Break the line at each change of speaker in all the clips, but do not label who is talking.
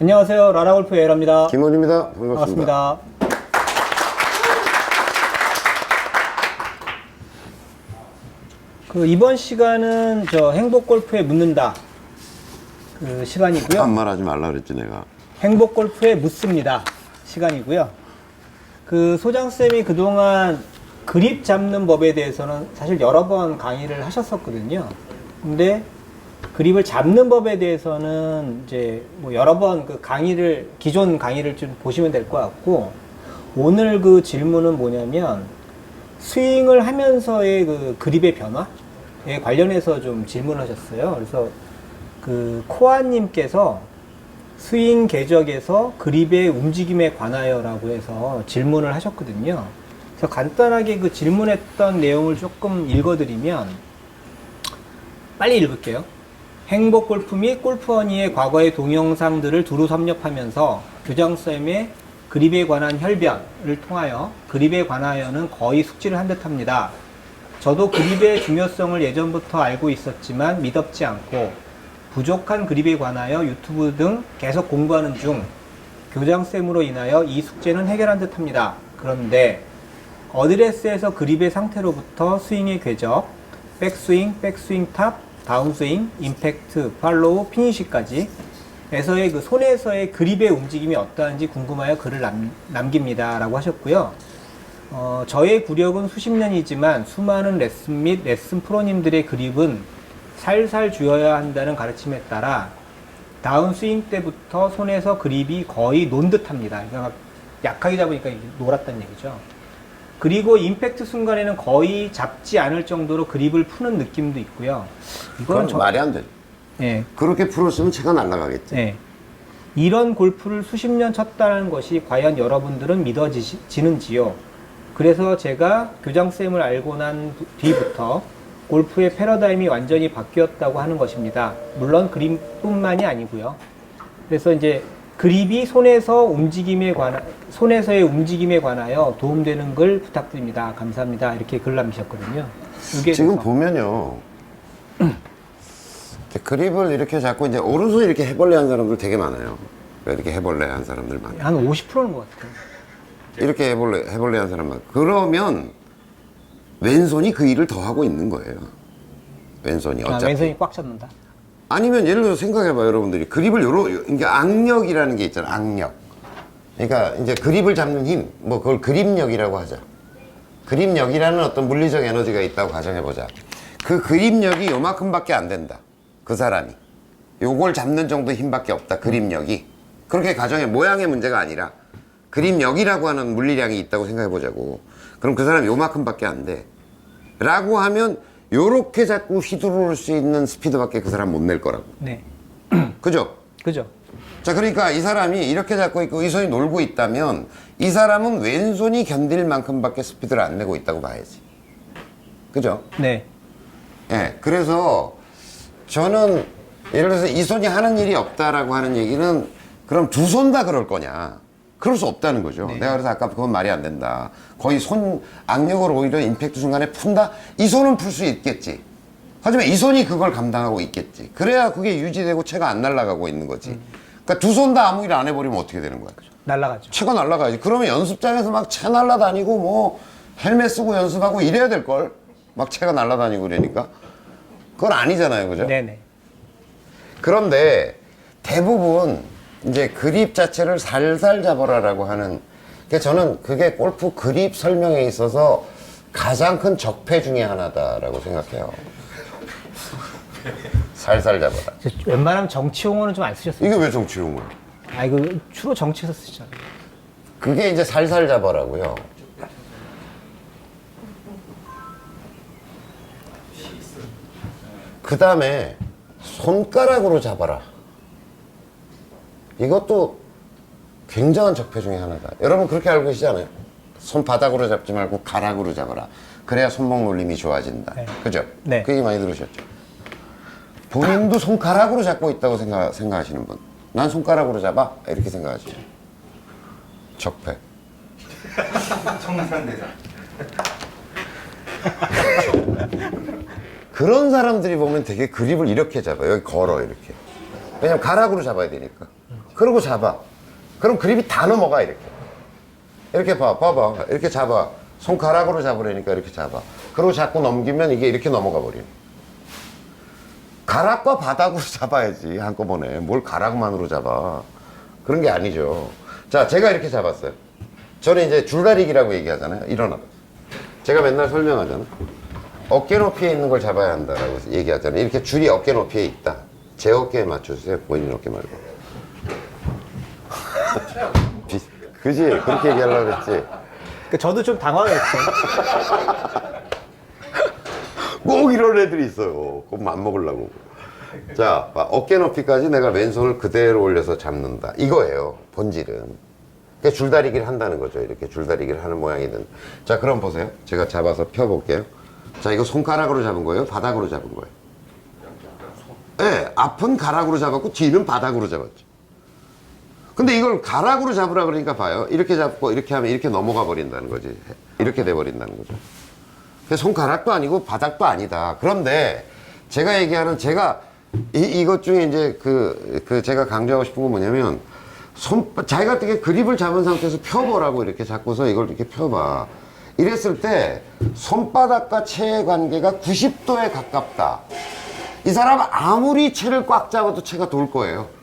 안녕하세요. 라라골프의 에라입니다.
김원입니다. 반갑습니다.
이번 시간은 행복골프에 묻는다 시간이고요.
반말하지 말라 그랬지 내가.
행복골프에 묻습니다 시간이고요. 소장쌤이 그동안 그립 잡는 법에 대해서는 사실 여러 번 강의를 하셨었거든요. 근데 그립을 잡는 법에 대해서는 이제 여러 번 기존 강의를 좀 보시면 될 것 같고, 오늘 질문은 뭐냐면 스윙을 하면서의 그립의 변화에 관련해서 좀 질문하셨어요. 그래서 코아님께서 스윙 궤적에서 그립의 움직임에 관하여라고 해서 질문을 하셨거든요. 그래서 간단하게 질문했던 내용을 조금 읽어드리면, 빨리 읽을게요. 행복골프 및 골프허니의 과거의 동영상들을 두루 섭렵하면서 교장쌤의 그립에 관한 혈변을 통하여 그립에 관하여는 거의 숙지를 한 듯합니다. 저도 그립의 중요성을 예전부터 알고 있었지만 미덥지 않고 부족한 그립에 관하여 유튜브 등 계속 공부하는 중 교장쌤으로 인하여 이 숙제는 해결한 듯합니다. 그런데 어드레스에서 그립의 상태로부터 스윙의 궤적, 백스윙, 백스윙 탑, 다운스윙, 임팩트, 팔로우, 피니시까지 에서의 손에서의 그립의 움직임이 어떠한지 궁금하여 글을 남깁니다 라고 하셨고요. 저의 구력은 수십 년이지만 수많은 레슨 및 레슨 프로님들의 그립은 살살 쥐어야 한다는 가르침에 따라 다운스윙 때부터 손에서 그립이 거의 논 듯합니다. 그러니까 약하게 잡으니까 놀았다는 얘기죠. 그리고 임팩트 순간에는 거의 잡지 않을 정도로 그립을 푸는 느낌도 있고요.
그건 말이 안 돼.
예.
그렇게 풀었으면 채가 날아가겠지.
예. 이런 골프를 수십 년 쳤다는 것이 과연 여러분들은 믿어지는지요? 그래서 제가 교장쌤을 알고 난 뒤부터 골프의 패러다임이 완전히 바뀌었다고 하는 것입니다. 물론 그립뿐만이 아니고요. 그래서 이제 그립이 손에서의 움직임에 관하여 도움되는 글 부탁드립니다. 감사합니다. 이렇게 글 남기셨거든요.
지금 보면요. 그립을 이렇게 잡고 이제 오른손 이렇게 해벌레 한 사람들 되게 많아요. 이렇게 해벌레 한 사람들 많아요.
한 50%는 것 같아요.
이렇게 해벌레 한 사람 많아요. 그러면 왼손이 그 일을 더 하고 있는 거예요. 왼손이 어차피.
왼손이 꽉 잡는다.
아니면 예를 들어서 생각해봐요, 여러분들이. 그립을 이게 악력이라는 게 있잖아, 악력. 그러니까 이제 그립을 잡는 힘, 그걸 그립력이라고 하자. 그립력이라는 어떤 물리적 에너지가 있다고 가정해보자. 그 그립력이 요만큼밖에 안 된다. 그 사람이. 요걸 잡는 정도 힘밖에 없다, 그립력이. 그렇게 가정해, 모양의 문제가 아니라 그립력이라고 하는 물리량이 있다고 생각해보자고. 그럼 그 사람이 요만큼밖에 안 돼. 라고 하면 요렇게 자꾸 휘두를 수 있는 스피드밖에 그 사람 못 낼 거라고.
네.
그죠?
그죠?
자, 그러니까 이 사람이 이렇게 잡고 있고 이 손이 놀고 있다면 이 사람은 왼손이 견딜 만큼밖에 스피드를 안 내고 있다고 봐야지. 그죠?
네.
예. 그래서 저는 예를 들어서 이 손이 하는 일이 없다라고 하는 얘기는 그럼 두 손 다 그럴 거냐? 그럴 수 없다는 거죠.
네.
내가 그래서 아까 그건 말이 안 된다. 거의 악력을 오히려 임팩트 순간에 푼다? 이 손은 풀 수 있겠지. 하지만 이 손이 그걸 감당하고 있겠지. 그래야 그게 유지되고 채가 안 날아가고 있는 거지. 그러니까 두 손 다 아무 일 안 해버리면 어떻게 되는 거야?
날아가죠.
채가 날아가야지. 그러면 연습장에서 막 채 날아다니고 헬멧 쓰고 연습하고 이래야 될걸? 막 채가 날아다니고 그러니까. 그건 아니잖아요. 그죠?
네네.
그런데 대부분 이제 그립 자체를 살살 잡아라라고 하는, 그러니까 저는 그게 골프 그립 설명에 있어서 가장 큰 적폐 중에 하나다라고 생각해요. 살살 잡아라.
웬만하면 정치 용어는 좀 안 쓰셨어요.
이게 왜 정치 용어야?
주로 정치에서 쓰잖아요.
그게 이제 살살 잡아라고요. 그 다음에 손가락으로 잡아라. 이것도 굉장한 적폐 중에 하나다. 여러분 그렇게 알고 계시잖아요. 손바닥으로 잡지 말고 가락으로 잡아라. 그래야 손목 놀림이 좋아진다.
네.
그죠?
네.
그 얘기 많이 들으셨죠? 본인도 손가락으로 잡고 있다고 생각하시는 분. 난 손가락으로 잡아? 이렇게 생각하시죠. 적폐.
청산대장.
그런 사람들이 보면 되게 그립을 이렇게 잡아요. 여기 걸어 이렇게. 왜냐면 가락으로 잡아야 되니까. 그러고 잡아. 그럼 그립이 다 넘어가, 이렇게. 이렇게 봐봐. 이렇게 잡아. 손가락으로 잡으려니까 이렇게 잡아. 그러고 자꾸 넘기면 이게 이렇게 넘어가 버려. 가락과 바닥으로 잡아야지, 한꺼번에. 뭘 가락만으로 잡아. 그런 게 아니죠. 자, 제가 이렇게 잡았어요. 저는 이제 줄다리기라고 얘기하잖아요. 일어나봐. 제가 맨날 설명하잖아. 어깨 높이에 있는 걸 잡아야 한다라고 얘기하잖아요. 이렇게 줄이 어깨 높이에 있다. 제 어깨에 맞춰주세요. 본인 어깨 말고. 그지? 그렇게 얘기하려고 그랬지.
저도 좀 당황했어요.
꼭 이런 애들이 있어요. 그럼 안 먹으려고. 자, 어깨 높이까지 내가 왼손을 그대로 올려서 잡는다. 이거예요, 본질은. 그러니까 줄다리기를 한다는 거죠. 이렇게 줄다리기를 하는 모양이든. 자, 그럼 보세요. 제가 잡아서 펴볼게요. 자, 이거 손가락으로 잡은 거예요? 바닥으로 잡은 거예요? 네, 앞은 가락으로 잡았고 뒤는 바닥으로 잡았죠. 근데 이걸 가락으로 잡으라 그러니까 봐요. 이렇게 잡고 이렇게 하면 이렇게 넘어가 버린다는 거지. 이렇게 돼 버린다는 거죠. 손가락도 아니고 바닥도 아니다. 그런데 제가 얘기하는, 제가 이것 중에 이제 제가 강조하고 싶은 건 뭐냐면, 자기가 어떻게 그립을 잡은 상태에서 펴보라고 이렇게 잡고서 이걸 이렇게 펴봐. 이랬을 때 손바닥과 채의 관계가 90도에 가깝다. 이 사람 아무리 채를 꽉 잡아도 채가 돌 거예요.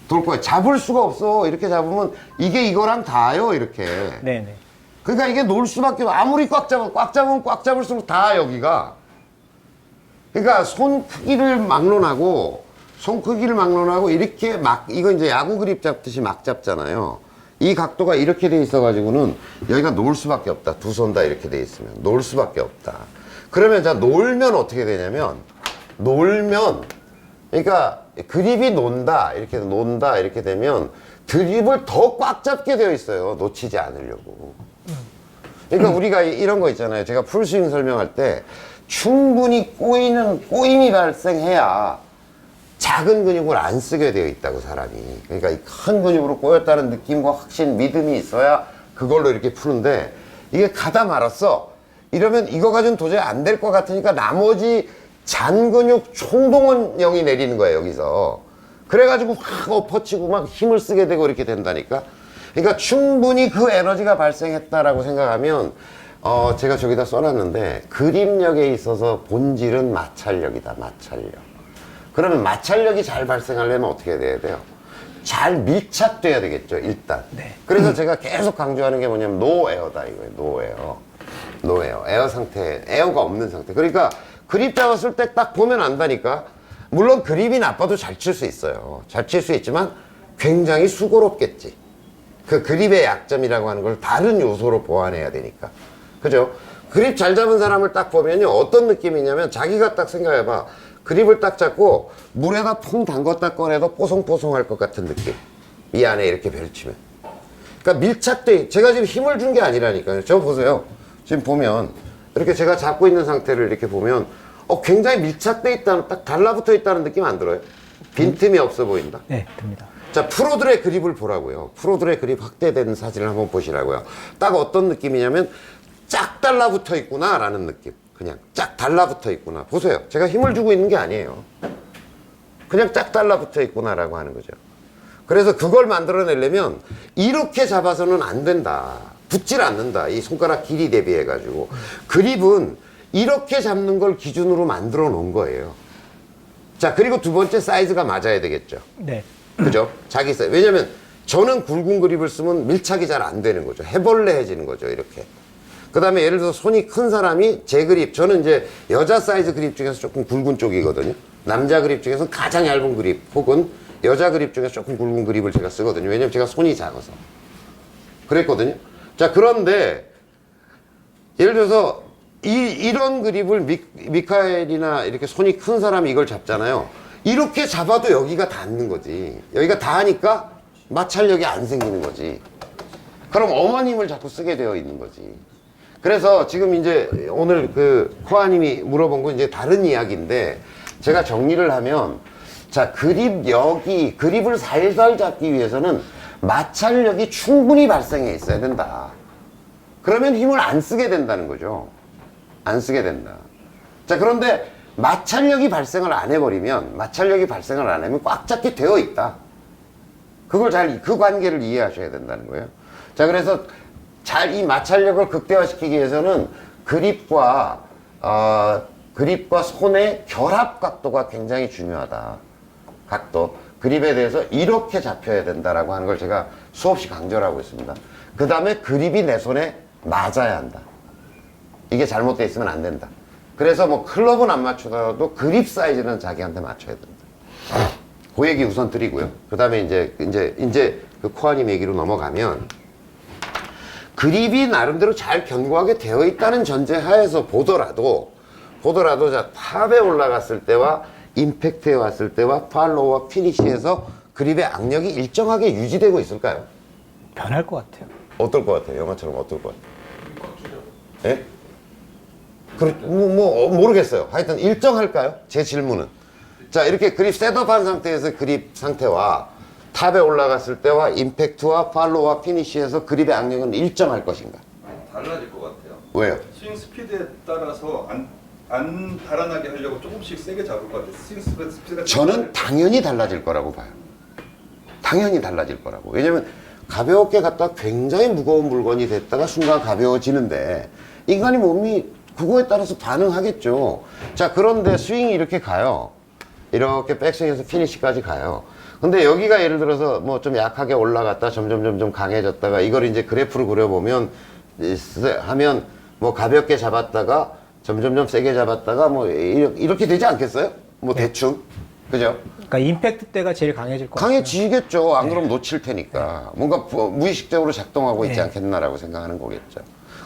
돌 거예요. 잡을 수가 없어. 이렇게 잡으면 이게 이거랑 닿아요, 이렇게.
네네.
그러니까 이게 놀 수밖에 없어. 아무리 꽉 잡으면 꽉 잡을수록 닿아, 여기가. 그러니까 손 크기를 막론하고 이렇게 이거 이제 야구 그립 잡듯이 막 잡잖아요. 이 각도가 이렇게 돼 있어가지고는 여기가 놓을 수밖에 없다. 두 손 다 이렇게 돼 있으면 놓을 수밖에 없다. 그러면 자, 놀면 어떻게 되냐면, 그러니까 그립이 논다 이렇게 되면 그립을 더 꽉 잡게 되어 있어요. 놓치지 않으려고. 그러니까 우리가 이런 거 있잖아요. 제가 풀스윙 설명할 때 충분히 꼬임이 발생해야 작은 근육을 안 쓰게 되어 있다고, 사람이. 그러니까 이 큰 근육으로 꼬였다는 느낌과 확신, 믿음이 있어야 그걸로 이렇게 푸는데, 이게 가다 말았어. 이러면 이거 가지고는 도저히 안 될 것 같으니까 나머지 잔 근육 총동원 영이 내리는 거예요, 여기서. 그래가지고 확 엎어치고 막 힘을 쓰게 되고 이렇게 된다니까. 그러니까 충분히 그 에너지가 발생했다라고 생각하면, 제가 저기다 써놨는데, 그립력에 있어서 본질은 마찰력이다, 마찰력. 그러면 마찰력이 잘 발생하려면 어떻게 돼야 돼요? 잘 밀착돼야 되겠죠, 일단.
네.
그래서 제가 계속 강조하는 게 뭐냐면 노에어다, 이거예요. 노에어. 에어 상태, 에어가 없는 상태. 그러니까 그립 잡았을 때 딱 보면 안다니까. 물론 그립이 나빠도 잘 칠 수 있어요. 잘 칠 수 있지만 굉장히 수고롭겠지. 그 그립의 약점이라고 하는 걸 다른 요소로 보완해야 되니까. 그죠? 그립 잘 잡은 사람을 딱 보면요, 어떤 느낌이냐면, 자기가 딱 생각해봐. 그립을 딱 잡고 물에다 퐁 담궜다 꺼내도 뽀송뽀송할 것 같은 느낌. 이 안에 이렇게 펼치면. 그러니까 밀착돼. 제가 지금 힘을 준 게 아니라니까요. 저 보세요. 지금 보면 이렇게 제가 잡고 있는 상태를 이렇게 보면 굉장히 밀착돼 있다는, 딱 달라붙어 있다는 느낌 안 들어요? 빈틈이 없어 보인다?
네, 듭니다.
자, 프로들의 그립을 보라고요. 프로들의 그립 확대된 사진을 한번 보시라고요. 딱 어떤 느낌이냐면 쫙 달라붙어 있구나 라는 느낌. 그냥 쫙 달라붙어 있구나. 보세요. 제가 힘을 주고 있는 게 아니에요. 그냥 쫙 달라붙어 있구나 라고 하는 거죠. 그래서 그걸 만들어내려면 이렇게 잡아서는 안 된다. 붙질 않는다. 이 손가락 길이 대비해 가지고. 그립은 이렇게 잡는 걸 기준으로 만들어 놓은 거예요. 자, 그리고 두 번째, 사이즈가 맞아야 되겠죠.
네.
그죠? 자기 사이즈. 왜냐면 저는 굵은 그립을 쓰면 밀착이 잘 안 되는 거죠. 해벌레해지는 거죠, 이렇게. 그 다음에 예를 들어서 손이 큰 사람이 제 그립, 저는 이제 여자 사이즈 그립 중에서 조금 굵은 쪽이거든요. 남자 그립 중에서 가장 얇은 그립, 혹은 여자 그립 중에서 조금 굵은 그립을 제가 쓰거든요. 왜냐면 제가 손이 작아서. 그랬거든요. 자, 그런데 예를 들어서 이런 그립을 미카엘이나 이렇게 손이 큰 사람이 이걸 잡잖아요. 이렇게 잡아도 여기가 닿는 거지. 여기가 닿으니까 마찰력이 안 생기는 거지. 그럼 어머님을 자꾸 쓰게 되어 있는 거지. 그래서 지금 이제 오늘 코아님이 물어본 건 이제 다른 이야기인데, 제가 정리를 하면, 자, 그립을 살살 잡기 위해서는 마찰력이 충분히 발생해 있어야 된다. 그러면 힘을 안 쓰게 된다는 거죠. 안 쓰게 된다. 자, 그런데 마찰력이 발생을 안 하면 꽉 잡게 되어 있다. 그걸 그 관계를 이해하셔야 된다는 거예요. 자, 그래서 잘 이 마찰력을 극대화시키기 위해서는 그립과 손의 결합 각도가 굉장히 중요하다. 각도. 그립에 대해서 이렇게 잡혀야 된다라고 하는 걸 제가 수없이 강조를 하고 있습니다. 그 다음에 그립이 내 손에 맞아야 한다. 이게 잘못되어 있으면 안 된다. 그래서 뭐 클럽은 안 맞추더라도 그립 사이즈는 자기한테 맞춰야 된다. 그 얘기 우선 드리고요. 그 다음에 이제 그 코아님 얘기로 넘어가면 그립이 나름대로 잘 견고하게 되어 있다는 전제 하에서 보더라도 자, 탑에 올라갔을 때와 임팩트에 왔을 때와 팔로우와 피니시에서 그립의 악력이 일정하게 유지되고 있을까요?
변할 것 같아요.
어떨 것 같아요? 영화처럼 어떨 것 같아요? 예? 모르겠어요. 하여튼 일정할까요? 제 질문은. 자, 이렇게 그립 셋업한 상태에서 그립 상태와 탑에 올라갔을 때와 임팩트와 팔로우와 피니시에서 그립의 악력은 일정할 것인가?
달라질 것 같아요.
왜요?
스윙 스피드에 따라서 안 달아나게 하려고 조금씩 세게 잡을 것 같아요. 스윙 스피드가
저는 당연히 달라질 거라고 봐요. 당연히 달라질 거라고. 왜냐면 가볍게 갔다가 굉장히 무거운 물건이 됐다가 순간 가벼워지는데 인간이 몸이 그거에 따라서 반응하겠죠. 자, 그런데 스윙이 이렇게 가요. 이렇게 백스윙에서 피니시까지 가요. 근데 여기가 예를 들어서 뭐 좀 약하게 올라갔다 점점 강해졌다가 이걸 이제 그래프로 그려보면 하면 뭐 가볍게 잡았다가 점점 세게 잡았다가 뭐 이렇게 되지 않겠어요? 뭐 대충. 그죠?
그러니까 임팩트 때가 제일 강해질 것 같아요.
강해지겠죠. 안 그러면 놓칠 테니까. 뭔가 무의식적으로 작동하고 있지
네.
않겠나라고 생각하는 거겠죠.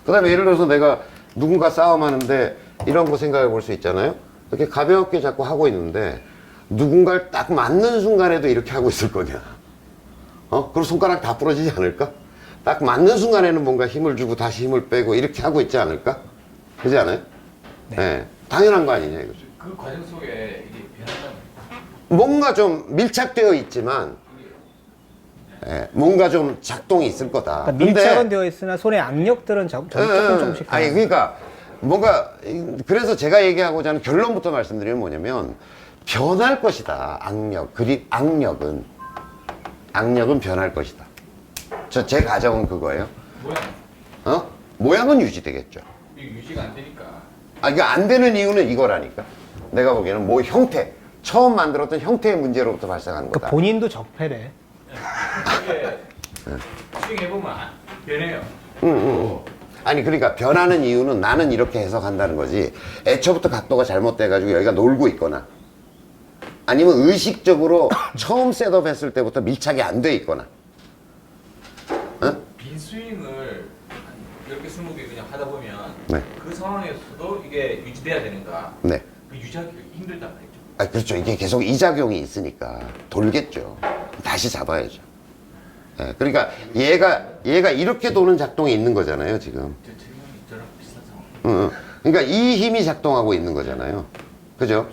그 다음에 예를 들어서 내가 누군가 싸움하는데 이런 거 생각해 볼 수 있잖아요. 이렇게 가볍게 자꾸 하고 있는데 누군가를 딱 맞는 순간에도 이렇게 하고 있을 거냐. 그리고 손가락 다 부러지지 않을까? 딱 맞는 순간에는 뭔가 힘을 주고 다시 힘을 빼고 이렇게 하고 있지 않을까? 그렇지 않아요? 네. 당연한 거 아니냐 이거죠.
그 과정 속에 이게 변화가
뭔가 좀 밀착되어 있지만 뭔가 좀 작동이 있을 거다.
그러니까 밀착은 되어 있으나 손의 악력들은 조금씩.
아니 그러니까 뭔가 그래서 제가 얘기하고자 하는 결론부터 말씀드리면 뭐냐면 변할 것이다. 악력은 변할 것이다. 제 가정은 그거예요.
모양
모양은 유지되겠죠.
이게 유지가 안 되니까
이거 안 되는 이유는 이거라니까. 내가 보기에는 뭐 형태, 처음 만들었던 형태의 문제로부터 발생하는
그러니까
거다.
본인도 적폐래.
이게 스윙 해보면 변해요.
아니 그러니까 변하는 이유는 나는 이렇게 해석한다는 거지 애초부터 각도가 잘못돼가지고 여기가 놀고 있거나 아니면 의식적으로 처음 셋업했을 때부터 밀착이 안 돼 있거나
빈 스윙을 10개 20개 그냥 하다 보면
네.
그 상황에서도 이게 유지돼야 되는가
네.
그 유지하기 힘들단 말이죠.
그렇죠. 이게 계속 이작용이 있으니까 돌겠죠. 다시 잡아야죠. 네, 그러니까 얘가 이렇게 도는 작동이 있는 거잖아요 지금.
저랑 비슷한 상황.
그러니까 이 힘이 작동하고 있는 거잖아요. 그죠?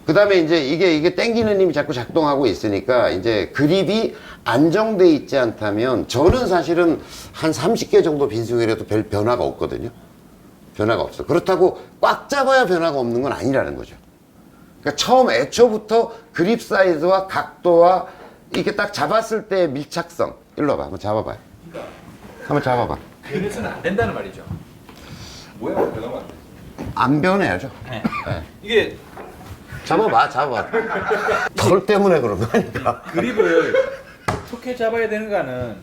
그 다음에 이제 이게 땡기는 힘이 자꾸 작동하고 있으니까 이제 그립이 안정돼 있지 않다면 저는 사실은 한 30개 정도 빈스윙이라도 별 변화가 없거든요. 변화가 없어. 그렇다고 꽉 잡아야 변화가 없는 건 아니라는 거죠. 그러니까 처음 애초부터 그립 사이즈와 각도와 이렇게 딱 잡았을 때의 밀착성. 일로 와봐. 한번 잡아봐요. 한번 잡아봐.
변해서는 안 된다는 말이죠.
모양은 변하면 안 돼.
안 변해야죠.
이게
잡아봐. 털 때문에 그런 거 아닐까?
그립을 어떻게 잡아야 되는가는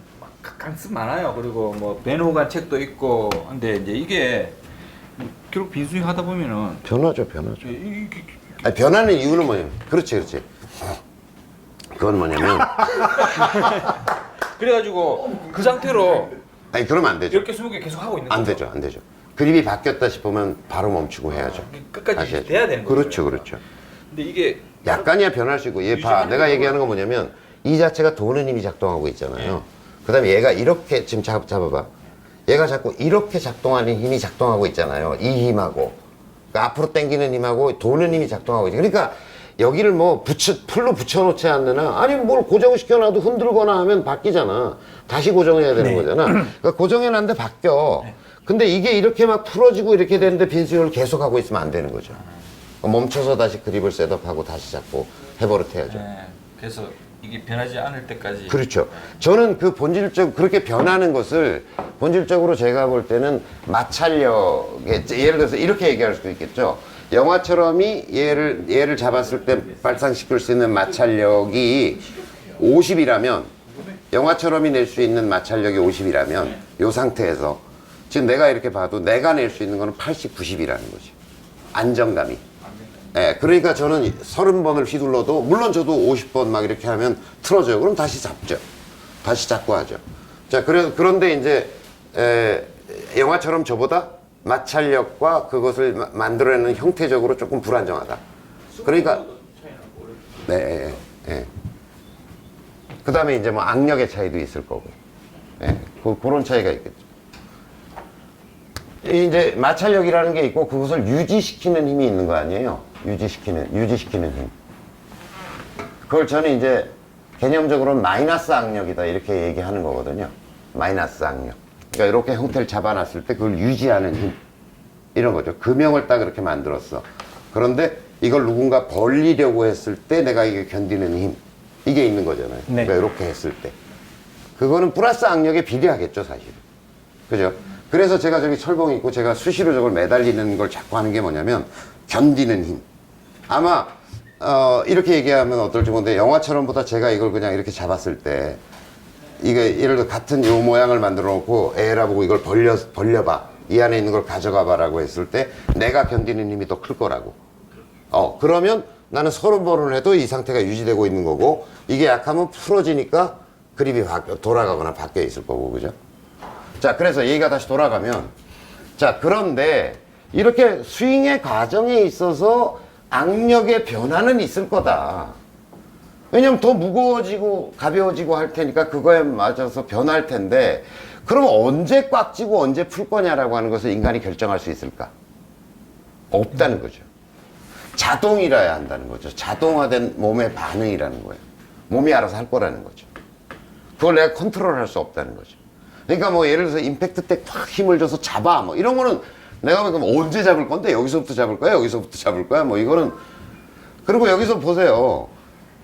강습 많아요. 그리고 뭐 벤 호간 책도 있고 근데 이제 이게 결국 빈스윙 하다 보면은
변하죠. 아니, 변하는 이유는 뭐냐면 그렇지. 그건 뭐냐면
그래가지고 그 상태로
아니 그러면 안 되죠.
이렇게 20개 계속 하고 있는
안
거죠.
되죠. 그립이 바뀌었다 싶으면 바로 멈추고 해야죠.
끝까지
다시 해야죠.
돼야 되는 거죠.
그렇죠.
근데 이게
약간이야 변할 수 있고 얘 봐. 내가 얘기하는 건 뭐냐면 이 자체가 도는 힘이 작동하고 있잖아요. 그 다음에 얘가 이렇게 지금 잡아봐. 얘가 자꾸 이렇게 작동하는 힘이 작동하고 있잖아요. 이 힘하고 그러니까 앞으로 당기는 힘하고 도는 힘이 작동하고 있죠. 그러니까 여기를 뭐 풀로 붙여놓지 않는 한 아니 뭘 고정시켜놔도 흔들거나 하면 바뀌잖아. 다시 고정해야 되는 거잖아. 그러니까 고정해놨는데 바뀌어. 근데 이게 이렇게 막 풀어지고 이렇게 되는데 빈스윙을 계속 하고 있으면 안 되는 거죠. 멈춰서 다시 그립을 셋업하고 다시 잡고 해버릇 해야죠.
그래서 이게 변하지 않을 때까지.
그렇죠. 저는 그 본질적 그렇게 변하는 것을 본질적으로 제가 볼 때는 마찰력에 예를 들어서 이렇게 얘기할 수도 있겠죠. 영화처럼이 얘를 잡았을 때 발산시킬 수 있는 마찰력이 50이라면 영화처럼이 낼 수 있는 마찰력이 50이라면 이 상태에서 지금 내가 이렇게 봐도 내가 낼 수 있는 거는 80, 90이라는 거지. 안정감이. 예, 그러니까 저는 30번을 휘둘러도 물론 저도 50번 막 이렇게 하면 틀어져요. 그럼 다시 잡죠. 다시 잡고 하죠. 자, 그런데 이제 영화처럼 저보다 마찰력과 그것을 만들어내는 형태적으로 조금 불안정하다. 그러니까 네, 예. 그 다음에 이제 뭐 악력의 차이도 있을 거고, 예, 그런 차이가 있겠죠. 이제 마찰력이라는 게 있고 그것을 유지시키는 힘이 있는 거 아니에요? 유지시키는 힘. 그걸 저는 이제 개념적으로는 마이너스 악력이다 이렇게 얘기하는 거거든요. 마이너스 악력. 그러니까 이렇게 형태를 잡아놨을 때 그걸 유지하는 힘. 이런 거죠. 금형을 딱 이렇게 만들었어. 그런데 이걸 누군가 벌리려고 했을 때 내가 이게 견디는 힘. 이게 있는 거잖아요.
네.
그러니까 이렇게 했을 때. 그거는 플러스 악력에 비례하겠죠, 사실은. 그죠? 그래서 제가 저기 철봉이 있고 제가 수시로 저걸 매달리는 걸 자꾸 하는 게 뭐냐면 견디는 힘. 아마 이렇게 얘기하면 어떨지 모르는데 영화처럼보다 제가 이걸 그냥 이렇게 잡았을 때 이게 예를 들어 같은 요 모양을 만들어 놓고 에라 보고 이걸 벌려봐. 이 안에 있는 걸 가져가 봐라고 했을 때 내가 견디는 힘이 더 클 거라고. 그러면 나는 30번을 해도 이 상태가 유지되고 있는 거고 이게 약하면 풀어지니까 그립이 돌아가거나 바뀌어 있을 거고, 그죠? 자, 그래서 얘기가 다시 돌아가면, 자, 그런데 이렇게 스윙의 과정에 있어서 악력의 변화는 있을 거다. 왜냐면 더 무거워지고 가벼워지고 할 테니까 그거에 맞아서 변할 텐데, 그럼 언제 꽉 쥐고 언제 풀 거냐라고 하는 것을 인간이 결정할 수 있을까? 없다는 거죠. 자동이라야 한다는 거죠. 자동화된 몸의 반응이라는 거예요. 몸이 알아서 할 거라는 거죠. 그걸 내가 컨트롤할 수 없다는 거죠. 그러니까 뭐 예를 들어서 임팩트 때 팍 힘을 줘서 잡아 뭐 이런 거는 내가 그럼 언제 잡을 건데 여기서부터 잡을 거야 여기서부터 잡을 거야 뭐 이거는. 그리고 여기서 보세요.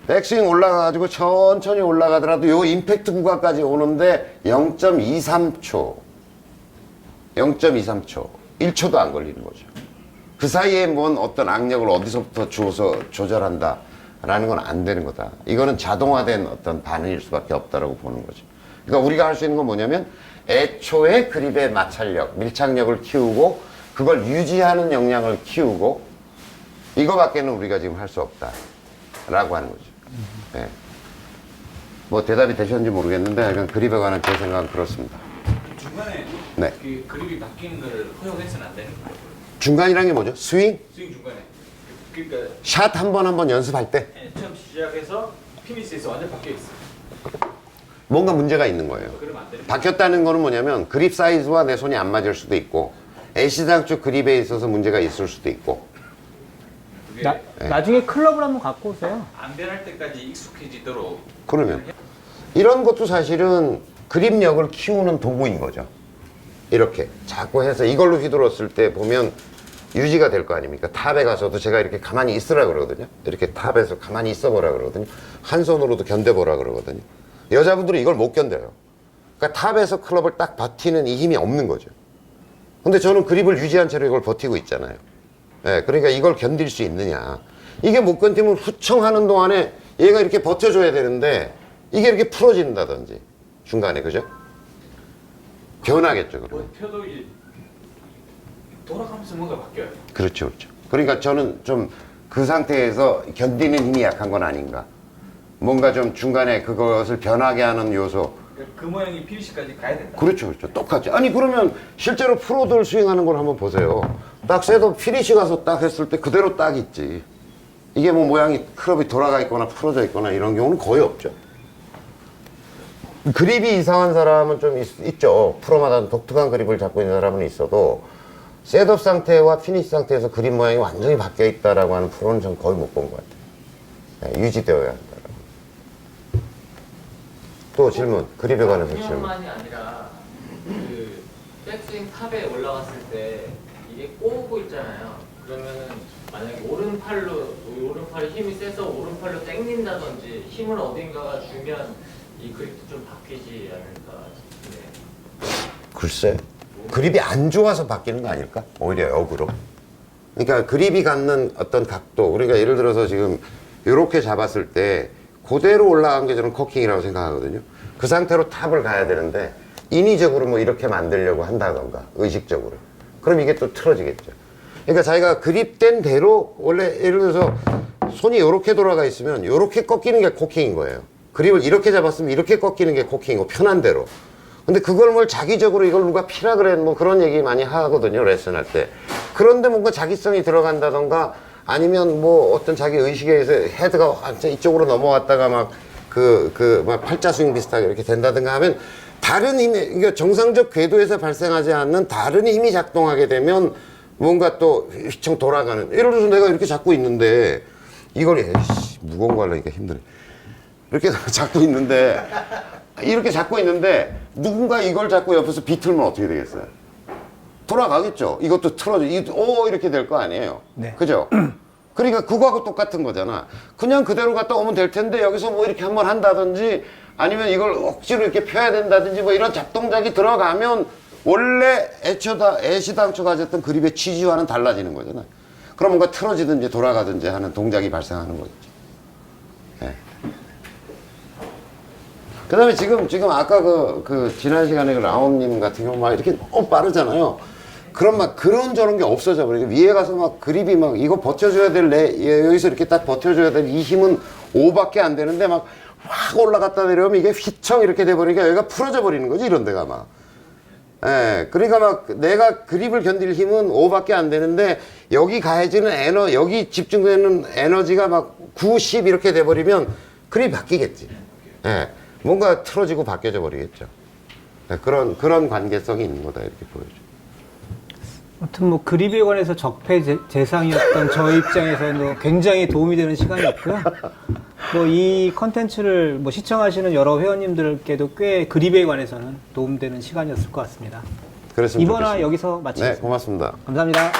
백스윙 올라가가지고 천천히 올라가더라도 요 임팩트 구간까지 오는데 0.23초 1초도 안 걸리는 거죠. 그 사이에 뭔 어떤 악력을 어디서부터 주어서 조절한다 라는 건 안 되는 거다. 이거는 자동화된 어떤 반응일 수밖에 없다라고 보는 거죠. 그러니까 우리가 할 수 있는 건 뭐냐면 애초에 그립의 마찰력, 밀착력을 키우고 그걸 유지하는 역량을 키우고 이거밖에는 우리가 지금 할 수 없다라고 하는 거죠. 네. 뭐 대답이 되셨는지 모르겠는데 약간 그립에 관한 제 생각은 그렇습니다.
중간에
네.
그 그립이 바뀌는 걸 허용해서는 안 되는 거예요.
중간이란 게 뭐죠? 스윙?
스윙 중간에. 그러니까
샷 한 번 연습할 때
처음 시작해서 피니시에서 완전 바뀌어 있어요.
뭔가 문제가 있는 거예요.
그러면 안 되는
바뀌었다는 거는 뭐냐면 그립 사이즈와 내 손이 안 맞을 수도 있고 애시당 쪽 그립에 있어서 문제가 있을 수도 있고.
그게
나중에 클럽을 한번 갖고 오세요.
안 변할 때까지 익숙해지도록.
그러면 이런 것도 사실은 그립력을 키우는 도구인 거죠. 이렇게 자꾸 해서 이걸로 휘둘렀을 때 보면 유지가 될 거 아닙니까? 탑에 가서도 제가 이렇게 가만히 있으라 그러거든요. 이렇게 탑에서 가만히 있어보라 그러거든요. 한 손으로도 견뎌보라 그러거든요. 여자분들은 이걸 못 견뎌요. 그러니까 탑에서 클럽을 딱 버티는 이 힘이 없는 거죠. 근데 저는 그립을 유지한 채로 이걸 버티고 있잖아요. 네, 그러니까 이걸 견딜 수 있느냐. 이게 못 견디면 후청하는 동안에 얘가 이렇게 버텨줘야 되는데 이게 이렇게 풀어진다든지 중간에, 그죠? 변하겠죠, 그러면.
펴도 이제 돌아가면서 뭔가 바뀌어요.
그렇죠, 그렇죠. 그러니까 저는 좀 그 상태에서 견디는 힘이 약한 건 아닌가. 뭔가 좀 중간에 그것을 변하게 하는 요소.
그 모양이 피니시까지 가야 된다.
그렇죠, 그렇죠. 똑같죠. 아니, 그러면 실제로 프로들 스윙하는 걸 한번 보세요. 딱 셋업 피니시 가서 딱 했을 때 그대로 딱 있지. 이게 뭐 모양이 클럽이 돌아가 있거나 풀어져 있거나 이런 경우는 거의 없죠. 그립이 이상한 사람은 좀 있죠. 프로마다 독특한 그립을 잡고 있는 사람은 있어도 셋업 상태와 피니시 상태에서 그립 모양이 완전히 바뀌어 있다라고 하는 프로는 전 거의 못 본 것 같아요. 네, 유지되어야 한다라고. 또 질문, 그립에 관해서 질문.
그냥만이 아니라 그 백스윙 탑에 올라갔을 때 이게 꼬우고 있잖아요. 그러면은 만약에 오른팔이 힘이 세서 오른팔로 당긴다든지 힘을 어딘가가 주면 이 그립도 좀 바뀌지 않을까 싶네요.
글쎄, 그립이 안 좋아서 바뀌는 거 아닐까? 오히려 역으로. 그러니까 그립이 갖는 어떤 각도, 그러니까 예를 들어서 지금 이렇게 잡았을 때 그대로 올라간 게 저는 코킹이라고 생각하거든요. 그 상태로 탑을 가야 되는데 인위적으로 뭐 이렇게 만들려고 한다던가 의식적으로, 그럼 이게 또 틀어지겠죠. 그러니까 자기가 그립된 대로, 원래 예를 들어서 손이 이렇게 돌아가 있으면 이렇게 꺾이는 게 코킹인 거예요. 그립을 이렇게 잡았으면 이렇게 꺾이는 게 코킹이고, 편한 대로. 근데 그걸 뭘 자기적으로 이걸 누가 피라 그래 뭐 그런 얘기 많이 하거든요, 레슨할 때. 그런데 뭔가 자기성이 들어간다던가 아니면 뭐 어떤 자기 의식에 의해서 헤드가 완전 이쪽으로 넘어갔다가 막 막 팔자 스윙 비슷하게 이렇게 된다든가 하면 다른 힘이, 그러니까 정상적 궤도에서 발생하지 않는 다른 힘이 작동하게 되면 뭔가 또 휘청 돌아가는. 예를 들어서 내가 이렇게 잡고 있는데 이걸 에이씨, 무거운 거 하려니까 힘드네. 이렇게 잡고 있는데 누군가 이걸 잡고 옆에서 비틀면 어떻게 되겠어요? 돌아가겠죠. 이것도 틀어져. 이렇게 될 거 아니에요.
네.
그죠? 그러니까 그거하고 똑같은 거잖아. 그냥 그대로 갔다 오면 될 텐데 여기서 뭐 이렇게 한번 한다든지 아니면 이걸 억지로 이렇게 펴야 된다든지 뭐 이런 잡동작이 들어가면 원래 애시당초 가졌던 그립의 취지와는 달라지는 거잖아. 그럼 뭔가 틀어지든지 돌아가든지 하는 동작이 발생하는 거겠죠. 네. 그 다음에 지금 아까 지난 시간에 그 라온님 같은 경우 막 이렇게 너무 빠르잖아요. 그럼 막 그런저런 게 없어져 버리고, 위에 가서 막 그립이 막 이거 버텨줘야 여기서 이렇게 딱 버텨줘야 될 이 힘은 5밖에 안 되는데 막 확 올라갔다 내려오면 이게 휘청 이렇게 돼버리니까 여기가 풀어져 버리는 거지, 이런 데가 막. 예, 그러니까 막 내가 그립을 견딜 힘은 5밖에 안 되는데 여기 가해지는 여기 집중되는 에너지가 막 9, 10 이렇게 돼버리면 그립이 바뀌겠지. 예, 뭔가 틀어지고 바뀌어져 버리겠죠. 예, 그런 관계성이 있는 거다, 이렇게 보여줘.
아무튼 뭐 그립에 관해서 적폐재상이었던 저 입장에서는 굉장히 도움이 되는 시간이었고요. 뭐 이 컨텐츠를 뭐 시청하시는 여러 회원님들께도 꽤 그립에 관해서는 도움되는 시간이었을 것 같습니다.
그랬으면
이번 화
좋겠습니다.
여기서 마치겠습니다.
네, 고맙습니다.
감사합니다.